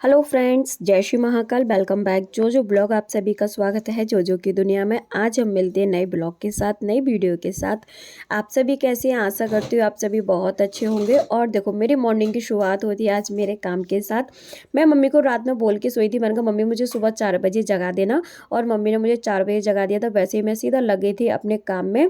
Hello friends, जय Shri Mahakal. Welcome back जो blog. आप सभी का स्वागत है जो की दुनिया में। आज हम मिलते हैं नए ब्लॉग के साथ, नई वीडियो के साथ। आप सभी कैसे हैं? आशा करती हूँ आप सभी बहुत अच्छे होंगे। और देखो, मेरी मॉर्निंग की शुरुआत होती है आज मेरे काम के साथ। मैं मम्मी को रात में बोल के सोई थी, मैंने कहा मम्मी मुझे सुबह 4 बजे जगा देना, और मम्मी ने मुझे 4 बजे जगा दिया था। वैसे ही मैं सीधा लग गई थी अपने काम में।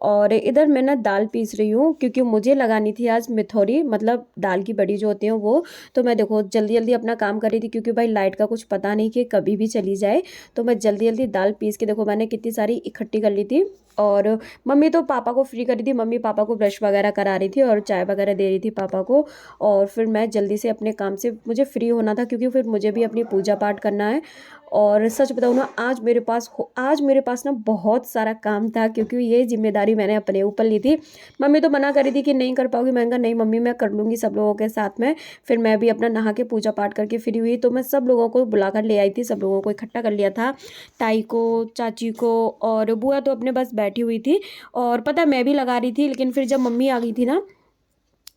और इधर मैं ना दाल पीस रही हूँ, क्योंकि मुझे लगानी थी आज मिथौरी, मतलब दाल की बड़ी जो होती है वो। तो मैं देखो जल्दी जल्दी अपना काम कर रही थी, क्योंकि भाई लाइट का कुछ पता नहीं कि कभी भी चली जाए। तो मैं जल्दी जल्दी दाल पीस के देखो मैंने कितनी सारी इकट्ठी कर ली थी। और मम्मी तो पापा को फ्री कर रही थी, मम्मी पापा को ब्रश वगैरह करा रही थी और चाय वगैरह दे रही थी पापा को। और फिर मैं जल्दी से अपने काम से मुझे फ्री होना था, क्योंकि फिर मुझे भी अपनी पूजा पाठ करना है। और सच बताऊँ ना, आज मेरे पास ना बहुत सारा काम था, क्योंकि ये जिम्मेदारी मैंने अपने ऊपर ली थी। मम्मी तो मना करी थी कि नहीं कर पाओगी, मैंने कहा नहीं मम्मी मैं कर लूँगी सब लोगों के साथ में। फिर मैं भी अपना नहा के पूजा पाठ करके फ्री हुई, तो मैं सब लोगों को बुलाकर ले आई थी, सब लोगों को इकट्ठा कर लिया था। ताई को, चाची को, और बुआ तो अपने बस बैठी हुई थी। और पता है मैं भी लगा रही थी, लेकिन फिर जब मम्मी आ गई थी ना,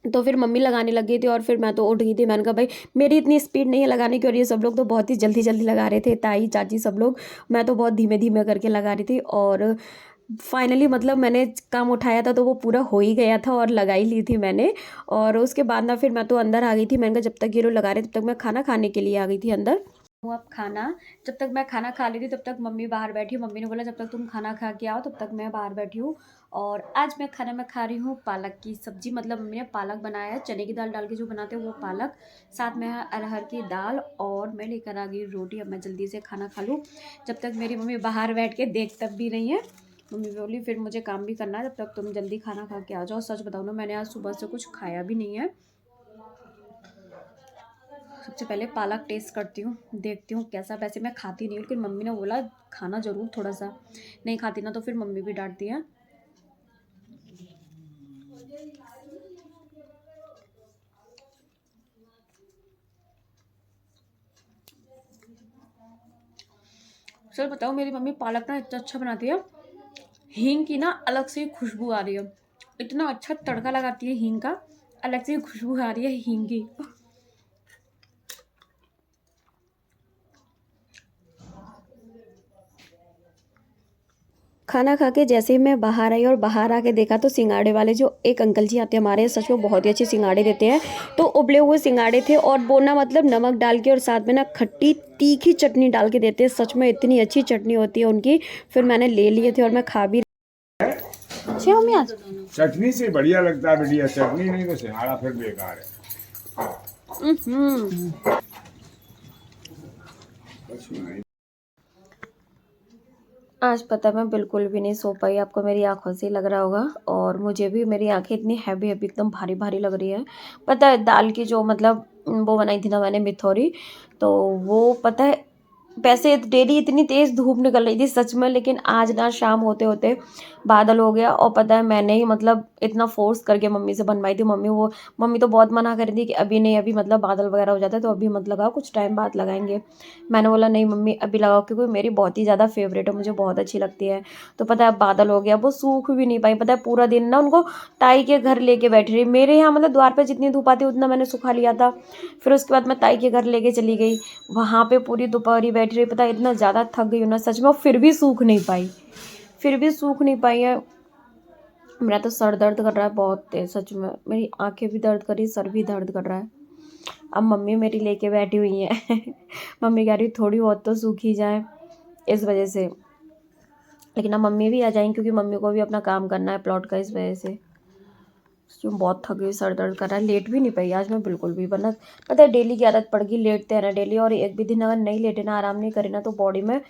तो फिर मम्मी लगाने लग गई थी। और फिर मैं तो उठ गई थी, मैंने कहा भाई मेरी इतनी स्पीड नहीं है लगाने की, और ये सब लोग तो बहुत ही जल्दी जल्दी लगा रहे थे, ताई चाची सब लोग। मैं तो बहुत धीमे धीमे करके लगा रही थी। और फाइनली मतलब मैंने काम उठाया था तो वो पूरा हो ही गया था, और लगा ही ली थी मैंने। और उसके बाद ना फिर मैं तो अंदर आ गई थी। मैंने कहा जब तक ये लोग लगा रहे तब तक मैं खाना खाने के लिए आ गई थी अंदर। वो अब खाना, जब तक मैं खाना खा ली थी तब तक मम्मी बाहर बैठी। मम्मी ने बोला जब तक तुम खाना खा के आओ तब तक मैं बाहर बैठी हूँ। और आज मैं खाने में खा रही हूँ पालक की सब्जी, मतलब मम्मी ने पालक बनाया है, चने की दाल डाल के जो बनाते हैं वो पालक, साथ में है अरहर की दाल। और मैं लेकर आ गई रोटी। अब मैं जल्दी से खाना खा लूँ, जब तक मेरी मम्मी बाहर बैठ के देख तब भी नहीं है। मम्मी बोली फिर मुझे काम भी करना है, जब तक तुम जल्दी खाना खा के आ जाओ। सच बताओ ना, मैंने आज सुबह से कुछ खाया भी नहीं है। सबसे पहले पालक टेस्ट करती हूँ, देखती हूँ कैसा। वैसे मैं खाती नहीं हूँ, लेकिन मम्मी ने बोला खाना ज़रूर थोड़ा सा। नहीं खाती ना तो फिर मम्मी भी डांटती है। सर बताओ, मेरी मम्मी पालक ना इतना अच्छा बनाती है। हींग की ना अलग से खुशबू आ रही है, इतना अच्छा तड़का लगाती है हींग का, अलग से खुशबू आ रही है हींग की। खाना खा के जैसे ही मैं बाहर आई, और बाहर आके देखा तो सिंगाड़े वाले जो एक अंकल जी आते हैं हमारे, सच में बहुत ही अच्छे सिंगाड़े देते हैं। तो उबले हुए सिंगाड़े थे, और वो ना मतलब नमक डाल के और साथ में ना खट्टी तीखी चटनी डाल के देते हैं। सच में इतनी अच्छी चटनी होती है उनकी। फिर मैंने ले लिए थे और मैं खा भी। अच्छी मम्मी आज चटनी से बढ़िया लगता है बढ़िया, चटनी नहीं तो सिंघाड़ा फिर बेकार है। आज पता मैं बिल्कुल भी नहीं सो पाई, आपको मेरी आंखों से ही लग रहा होगा। और मुझे भी मेरी आंखें इतनी हैवी हैवी एकदम भारी भारी लग रही है। पता है दाल की जो मतलब वो बनाई थी ना मैंने मिथौरी, तो वो पता है वैसे डेली इतनी तेज़ धूप निकल रही थी सच में, लेकिन आज ना शाम होते होते बादल हो गया। और पता है मैंने ही मतलब इतना फोर्स करके मम्मी से बनवाई थी। मम्मी तो बहुत मना कर रही थी कि अभी नहीं, अभी मतलब बादल वगैरह हो जाता है तो अभी मत लगाओ, कुछ टाइम बाद लगाएंगे। मैंने बोला नहीं मम्मी अभी लगाओ, क्योंकि मेरी बहुत ही ज़्यादा फेवरेट है, मुझे बहुत अच्छी लगती है। तो पता है अब बादल हो गया, वो सूख भी नहीं पाई। पता है पूरा दिन ना उनको ताई के घर लेके बैठी रही। मेरे यहाँ मतलब द्वार पे जितनी धूप आती उतना मैंने सुखा लिया था। फिर उसके बाद मैं ताई के घर लेके चली गई, वहाँ पे पूरी दोपहर ही बैठी रही। पता है इतना ज़्यादा थक गई हूँ ना सच में, फिर भी सूख नहीं पाई, फिर भी सूख नहीं पाई है। मेरा तो सर दर्द कर रहा है बहुत तेज, सच में मेरी आंखें भी दर्द कर रही, सर भी दर्द कर रहा है। अब मम्मी मेरी लेके बैठी हुई है मम्मी कह रही थोड़ी बहुत तो सूखी जाए इस वजह से। लेकिन अब मम्मी भी आ जाएंगी, क्योंकि मम्मी को भी अपना काम करना है प्लॉट का, इस वजह से। क्यों बहुत थक गई, सर दर्द कर रहा है। लेट भी नहीं पाई आज मैं बिल्कुल भी, वरना पता है डेली की आदत पड़ गई, लेटते हैं ना डेली। और एक भी दिन अगर नहीं लेटे ना, आराम नहीं करे ना, तो बॉडी में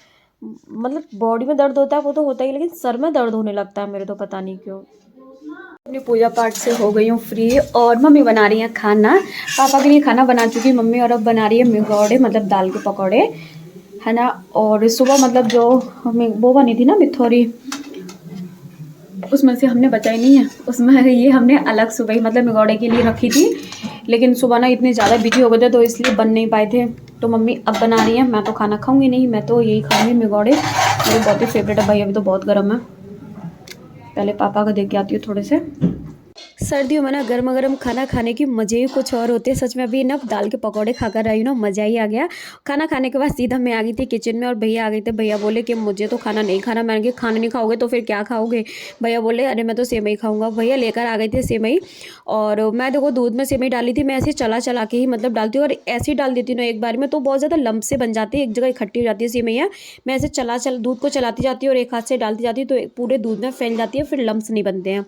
मतलब बॉडी में दर्द होता है वो तो होता ही, लेकिन सर में दर्द होने लगता है मेरे, तो पता नहीं क्यों। अपनी पूजा पाठ से हो गई हूँ फ्री, और मम्मी बना रही है खाना। पापा के लिए खाना बना चुकी मम्मी, और अब बना रही है मिगौड़े, मतलब दाल के पकौड़े, है ना। और सुबह मतलब जो हमें वो बनी थी ना मिथौरी, उसमें से हमने बचाई नहीं है, उसमें ये हमने अलग सुबह ही मतलब मिगौड़े के लिए रखी थी। लेकिन सुबह ना इतने ज़्यादा बिजी हो गए थे तो इसलिए बन नहीं पाए थे। तो मम्मी अब बना रही है, मैं तो खाना खाऊंगी नहीं, मैं तो यही खाऊंगी मिगौड़े, मेरे बहुत ही फेवरेट है भाई। अभी तो बहुत गर्म है, पहले पापा को देख के आती हूँ थोड़े से। सर्दियों में ना गर्मा गर्म खाना खाने की मज़े ही कुछ और होते हैं। सच में अभी ना दाल के पकौड़े खाकर आई ना, मज़ा ही आ गया। खाना खाने के बाद सीधा मैं आ गई थी किचन में और भैया आ गए थे। भैया बोले कि मुझे तो खाना नहीं खाना। मैंने कहा खाना नहीं खाओगे तो फिर क्या खाओगे? भैया बोले अरे मैं तो सेवई खाऊंगा। भैया लेकर आ गए थे सेवई और मैं देखो दूध में सेवई डाली थी। मैं ऐसे चला चला के ही मतलब डालती हूँ और ऐसे ही डाल देती हूँ ना एक बार में, तो बहुत ज़्यादा लम्ब से बन जाती है, एक जगह इकट्ठी हो जाती है सेवइयाँ। मैं ऐसे दूध को चलाती जाती हूँ और एक हाथ से डालती जाती हूँ तो पूरे दूध में फैल जाती है, फिर लम्स नहीं बनते हैं।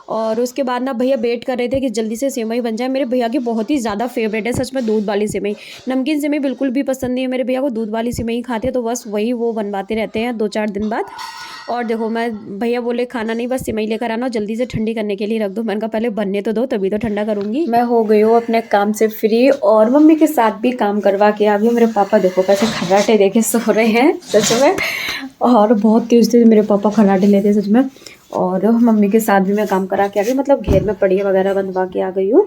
और उसके बाद ना भैया वेट कर रहे थे कि जल्दी से सेवई बन जाए। मेरे भैया की बहुत ही ज़्यादा फेवरेट है सच में दूध वाली सेवई। नमकीन सेवई बिल्कुल भी पसंद नहीं है मेरे भैया को, दूध वाली सेवई खाते हैं तो बस वही वो बनवाते रहते हैं 2-4 दिन बाद। और देखो मैं भैया बोले खाना नहीं बस सेवई लेकर आना, जल्दी से ठंडी करने के लिए रख दो। मैंने कहा पहले बनने तो दो तभी तो ठंडा करूँगी। मैं हो गई हूँ अपने काम से फ्री और मम्मी के साथ भी काम करवा के आ गई हूँ। मेरे पापा देखो कैसे खर्राटे देके सो रहे हैं सच में, और बहुत तेज तेज मेरे पापा खर्राटे लेते हैं सच में। और मम्मी के साथ भी मैं काम करा के आ गई, मतलब घेर में पड़ी वगैरह बनवा के आ गई हूँ।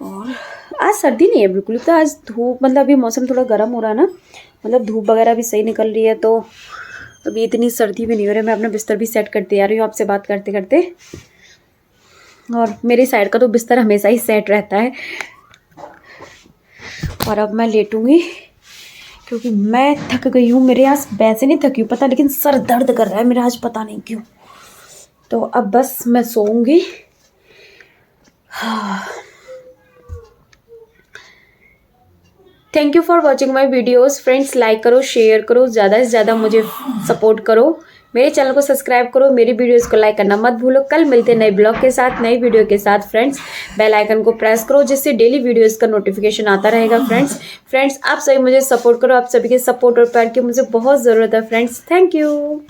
और आज सर्दी नहीं है बिल्कुल, तो आज धूप मतलब अभी मौसम थोड़ा गर्म हो रहा है ना, मतलब धूप वगैरह भी सही निकल रही है, तो अभी इतनी सर्दी भी नहीं हो रही। मैं अपना बिस्तर भी सेट करते आ रही हूँ आपसे बात करते करते, और मेरी साइड का तो बिस्तर हमेशा ही सेट रहता है। और अब मैं लेटूंगी क्योंकि मैं थक गई हूँ। मेरे आज वैसे नहीं थकी हूँ पता, लेकिन सर दर्द कर रहा है मेरा आज पता नहीं क्यों। तो अब बस मैं सोऊंगी। Thank you for watching my videos friends. Like करो, शेयर करो, ज़्यादा से ज़्यादा मुझे सपोर्ट करो, मेरे चैनल को सब्सक्राइब करो, मेरी वीडियोज़ को लाइक करना मत भूलो। कल मिलते हैं नए ब्लॉग के साथ, नई वीडियो के साथ फ्रेंड्स। बेल आइकन को प्रेस करो जिससे डेली वीडियोज़ का नोटिफिकेशन आता रहेगा फ्रेंड्स। आप सभी मुझे सपोर्ट करो, आप सभी के सपोर्ट और प्यार की मुझे बहुत ज़रूरत है फ्रेंड्स। Thank you.